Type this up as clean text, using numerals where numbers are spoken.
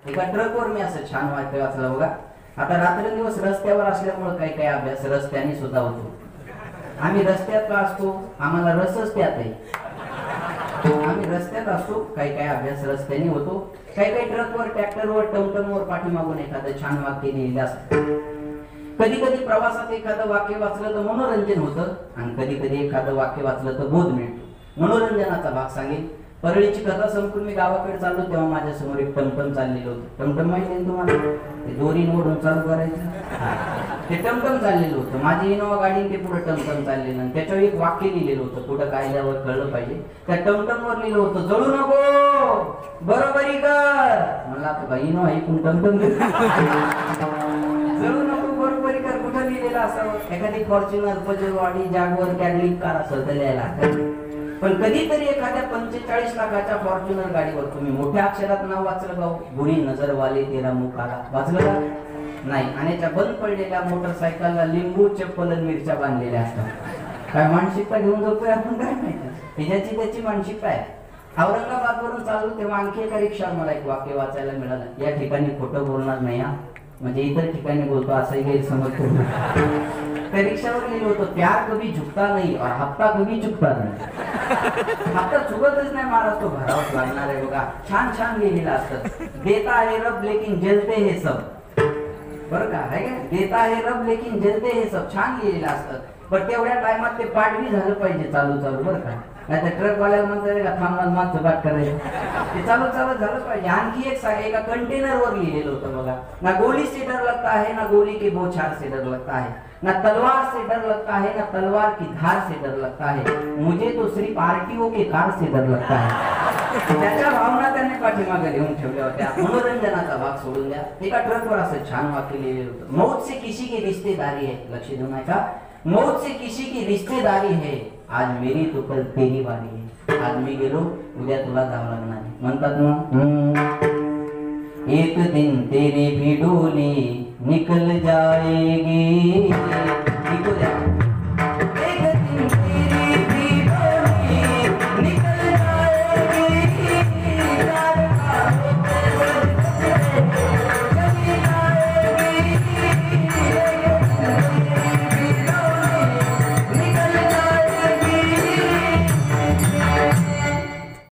एका ट्रकवर मी असं छान वाचलं बघा. आता रात्रंदिवस रस्त्यावर असल्यामुळे काही काही अभ्यास रस्त्याने सुद्धा होतो. आम्ही रस्त्यात असतो, आम्हाला रसच त्यात आहे. आम्ही रस्त्यात असतो, काही काही अभ्यास रस्त्याने होतो. काही काही ट्रकवर, ट्रॅक्टरवर, टमटमवर पाठीमागून एखादं छान वाक्य लिहिलं असतं. कधी कधी प्रवासात एखादं वाक्य वाचलं तर मनोरंजन होतं आणि कधी कधी एखादं वाक्य वाचलं तर बोध मिळतो. मनोरंजनाचा भाग सांगेल. परळीची कथा संपून मी गावाकडे चाललो तेव्हा माझ्या समोर एक टमटम चाललेलं होतं. टमटम माहिती आहे तुम्हाला, ते दोरी ओढून चालू करायचं, ते टमटम चाललेलं होतं. माझी इनोवा गाडी ते पुढे टमटम चाललेलं आणि त्याच्यावर एक वाक्य लिहिलेलं होतं. पुढं कायद्यावर कळलं पाहिजे. त्या टमटमवर लिहिलं होतं, जळू नको, बरोबरी कर. मला आता इनोवा ऐकून टमटम जळू नको, बरोबरी कर. कुठं लिहिलेलं असावं? एखादी फॉर्च्युनर, पजरवाडी, जागवर, कॅडलिक कार असेल तर लिहायला. पण कधीतरी एखाद्या 45 लाखाच्या फॉर्च्युनर गाडीवर तुम्ही मोठ्या अक्षरात नाव वाचलं का? बुरी नजर वाले तेरा मुखाला, वाचलं का? नाही. आणि त्या बंद पडलेल्या मोटरसायकलला लिंबू, चप्पल आणि मिरच्या बांधलेल्या असतात. काय मानसिकता घेऊन जातोय आपण काय माहिती. ह्याची त्याची मानसिकता आहे. औरंगाबाद वरून चालू तेव्हा आणखी एका रिक्षावर मला एक वाक्य वाचायला मिळालं. या ठिकाणी खोटं बोलणार नाही हा, म्हणजे इतर ठिकाणी बोलतो असंही गैरसमज करू नका. त्या रिक्षावर लिहिलं होतं, प्यार कभी झुकता नहीं और हफ्ता कभी चुकता नहीं. हप्ता चुकतच नाही महाराज, तो भरावाच लागणार आहे बघा. छान छान लिहिलेलं असतं. देता है रब लेकिन जलते हे सब, बरं का, आहे का? देता है रब लेकिन जलते हे सब, छान लिहिलेलं असतं. पण तेवढ्या टायमात ते पाठवी झालं पाहिजे चालू चालू, बरं का. नाही तर ट्रकवाल्याला म्हणतात का थांबणार मागचं पाठ करायचं, ते चालू चालू झालं पाहिजे. आणखी एक सांग, एका कंटेनरवर लिहिलेलं होतं बघा, ना गोली से डर लगता है ना गोली के बोछार से डर लगता है, ना तलवार से डर लगता है ना तलवार की धार से डर लगता है, मुझे तो सिर्फ आरटीओ के कार से डर लगता है. त्याच्या भावना त्यांनी पाठीमागे लिहून ठेवल्या होत्या. मनोरंजनाचा भाग सोडून द्या. एका ट्रकवर असं छान वाक्य लिहिलेलं होतं, मौत से किसी की रिश्तेदारी है. लक्ष देऊ नका. मौत से किसी की रिश्तेदारी है, आज मेरी तो कल तेरी बारी है. आज मी गेलो, उद्या तुला जावं लागणार आहे. म्हणतात ना, एक दिन तेरी भी डोली निकल जाएगी.